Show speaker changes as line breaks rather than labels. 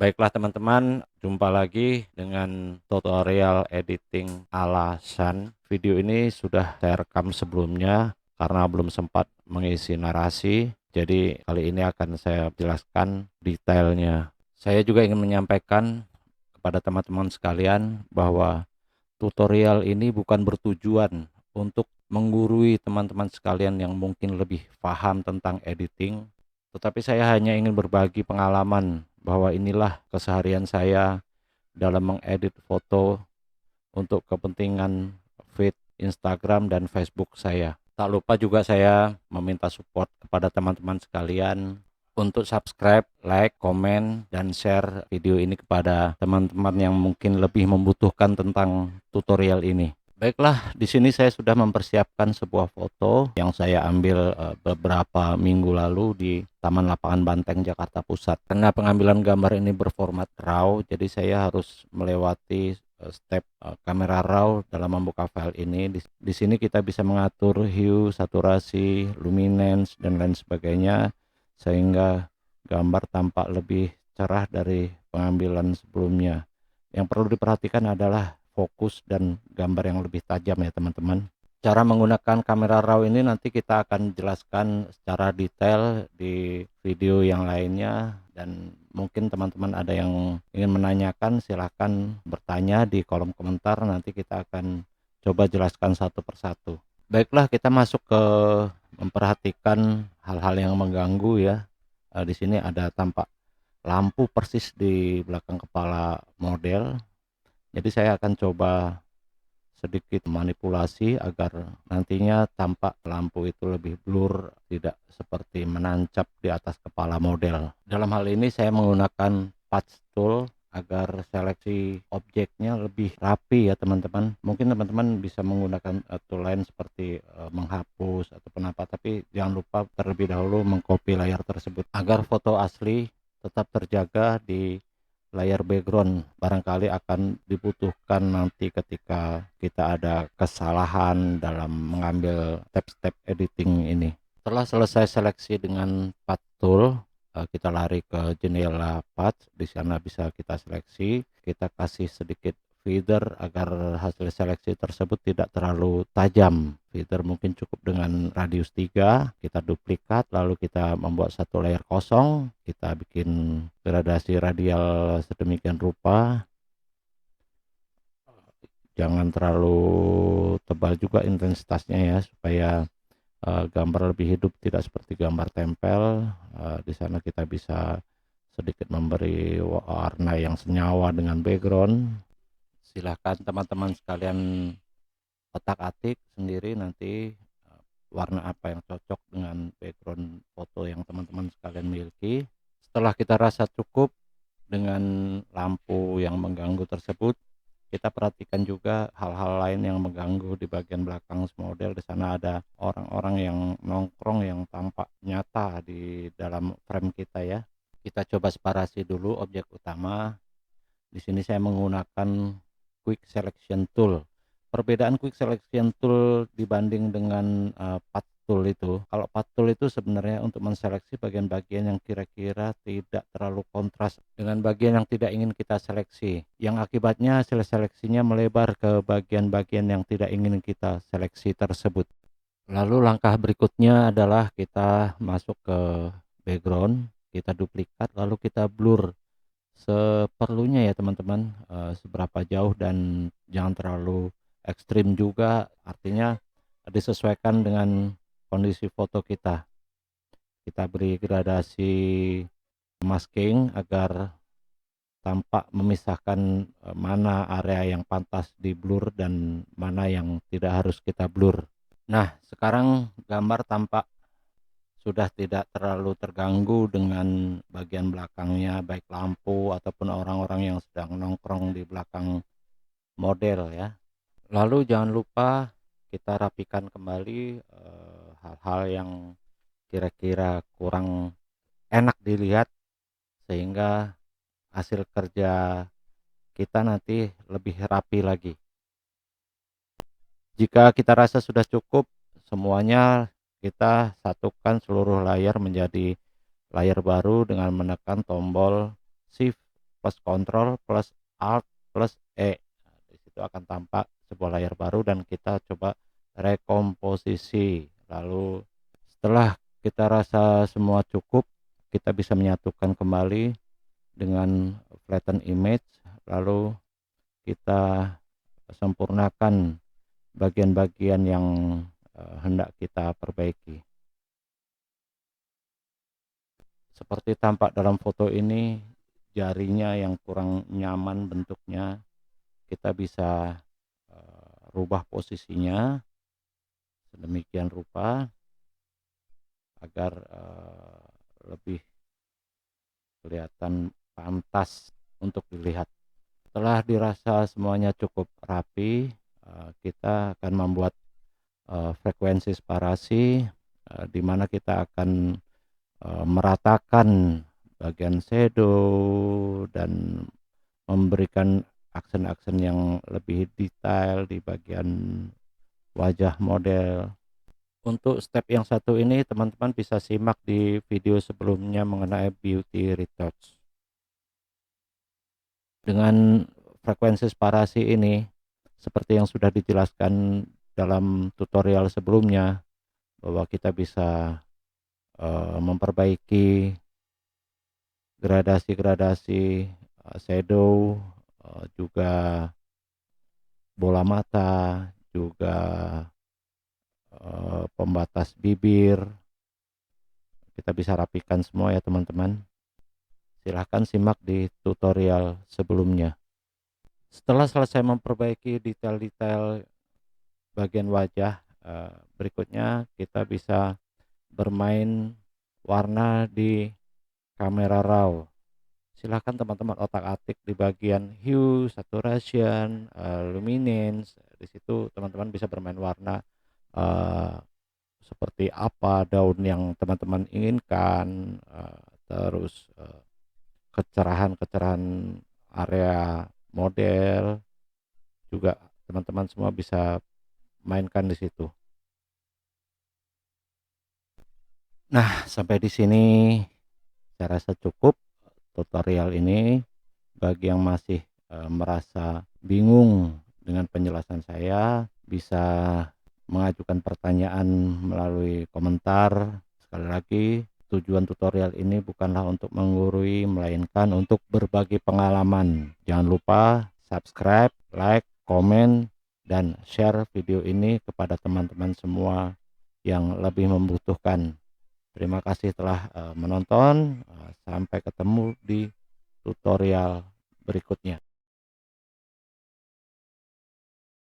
Baiklah teman-teman, jumpa lagi dengan tutorial editing ala Sun. Video ini sudah saya rekam sebelumnya karena belum sempat mengisi narasi. Jadi kali ini akan saya jelaskan detailnya. Saya juga ingin menyampaikan kepada teman-teman sekalian bahwa tutorial ini bukan bertujuan untuk menggurui teman-teman sekalian yang mungkin lebih paham tentang editing, tetapi saya hanya ingin berbagi pengalaman bahwa inilah keseharian saya dalam mengedit foto untuk kepentingan feed Instagram dan Facebook saya. Tak lupa juga saya meminta support kepada teman-teman sekalian untuk subscribe, like, komen, dan share video ini kepada teman-teman yang mungkin lebih membutuhkan tentang tutorial ini. Baiklah, di sini saya sudah mempersiapkan sebuah foto yang saya ambil beberapa minggu lalu di Taman Lapangan Banteng, Jakarta Pusat. Karena pengambilan gambar ini berformat RAW, jadi saya harus melewati step kamera RAW dalam membuka file ini. Di sini kita bisa mengatur hue, saturasi, luminance, dan lain sebagainya sehingga gambar tampak lebih cerah dari pengambilan sebelumnya. Yang perlu diperhatikan adalah fokus dan gambar yang lebih tajam ya teman-teman. Cara menggunakan kamera RAW ini nanti kita akan jelaskan secara detail di video yang lainnya, dan mungkin teman-teman ada yang ingin menanyakan silahkan bertanya di kolom komentar, nanti kita akan coba jelaskan satu persatu. Baiklah, kita masuk ke memperhatikan hal-hal yang mengganggu ya. Di sini ada tampak lampu persis di belakang kepala model. Jadi saya akan coba sedikit manipulasi agar nantinya tampak lampu itu lebih blur, tidak seperti menancap di atas kepala model. Dalam hal ini saya menggunakan patch tool agar seleksi objeknya lebih rapi ya teman-teman. Mungkin teman-teman bisa menggunakan tool lain seperti menghapus ataupun apa, tapi jangan lupa terlebih dahulu mengcopy layar tersebut agar foto asli tetap terjaga di layar background. Barangkali akan dibutuhkan nanti ketika kita ada kesalahan dalam mengambil step-step editing ini. Setelah selesai seleksi dengan path tool, kita lari ke jendela path. Di sana bisa kita seleksi, kita kasih sedikit feather agar hasil seleksi tersebut tidak terlalu tajam. Feather mungkin cukup dengan radius 3, kita duplikat, lalu kita membuat satu layer kosong, kita bikin gradasi radial sedemikian rupa. Jangan terlalu tebal juga intensitasnya ya, supaya gambar lebih hidup, tidak seperti gambar tempel. Di sana kita bisa sedikit memberi warna yang senyawa dengan background. Silahkan teman-teman sekalian otak-atik sendiri nanti warna apa yang cocok dengan background foto yang teman-teman sekalian miliki. Setelah kita rasa cukup dengan lampu yang mengganggu tersebut, kita perhatikan juga hal-hal lain yang mengganggu di bagian belakang model. Di sana ada orang-orang yang nongkrong yang tampak nyata di dalam frame kita ya. Kita coba separasi dulu objek utama. Di sini saya menggunakan quick selection tool. Perbedaan quick selection tool dibanding dengan path tool itu, kalau path tool itu sebenarnya untuk menseleksi bagian-bagian yang kira-kira tidak terlalu kontras dengan bagian yang tidak ingin kita seleksi, yang akibatnya hasil seleksinya melebar ke bagian-bagian yang tidak ingin kita seleksi tersebut. Lalu langkah berikutnya adalah kita masuk ke background, kita duplikat, lalu kita blur seperlunya ya teman-teman, seberapa jauh, dan jangan terlalu ekstrim juga, artinya disesuaikan dengan kondisi foto kita. Kita beri gradasi masking agar tampak memisahkan mana area yang pantas di blur dan mana yang tidak harus kita blur. Nah, sekarang gambar tampak sudah tidak terlalu terganggu dengan bagian belakangnya, baik lampu ataupun orang-orang yang sedang nongkrong di belakang model ya. Lalu jangan lupa kita rapikan kembali hal-hal yang kira-kira kurang enak dilihat, sehingga hasil kerja kita nanti lebih rapi lagi. Jika kita rasa sudah cukup semuanya, kita satukan seluruh layar menjadi layar baru dengan menekan tombol Shift plus Ctrl plus Alt plus E. Nah, di situ akan tampak sebuah layar baru dan kita coba rekomposisi. Lalu setelah kita rasa semua cukup, kita bisa menyatukan kembali dengan flatten image, lalu kita sempurnakan bagian-bagian yang hendak kita perbaiki. Seperti tampak dalam foto ini, jarinya yang kurang nyaman bentuknya, kita bisa rubah posisinya sedemikian rupa agar lebih kelihatan pantas untuk dilihat. Setelah dirasa semuanya cukup rapi, kita akan membuat frekuensi separasi, di mana kita akan meratakan bagian shadow dan memberikan aksen-aksen yang lebih detail di bagian wajah model. Untuk step yang satu ini teman-teman bisa simak di video sebelumnya mengenai beauty retouch. Dengan frekuensi separasi ini, seperti yang sudah dijelaskan dalam tutorial sebelumnya, bahwa kita bisa memperbaiki gradasi-gradasi shadow, juga bola mata, juga pembatas bibir. Kita bisa rapikan semua ya teman-teman. Silahkan simak di tutorial sebelumnya. Setelah selesai memperbaiki detail-detail bagian wajah, berikutnya kita bisa bermain warna di kamera raw. Silahkan teman-teman otak-atik di bagian hue, saturation, luminance. Di situ teman-teman bisa bermain warna, seperti apa daun yang teman-teman inginkan, terus kecerahan-kecerahan area model juga teman-teman semua bisa mainkan di situ. Nah, sampai di sini saya rasa cukup tutorial ini. Bagi yang masih merasa bingung dengan penjelasan saya, bisa mengajukan pertanyaan melalui komentar. Sekali lagi, tujuan tutorial ini bukanlah untuk menggurui, melainkan untuk berbagi pengalaman. Jangan lupa subscribe, like, komen, dan share video ini kepada teman-teman semua yang lebih membutuhkan. Terima kasih telah menonton. Sampai ketemu di tutorial berikutnya.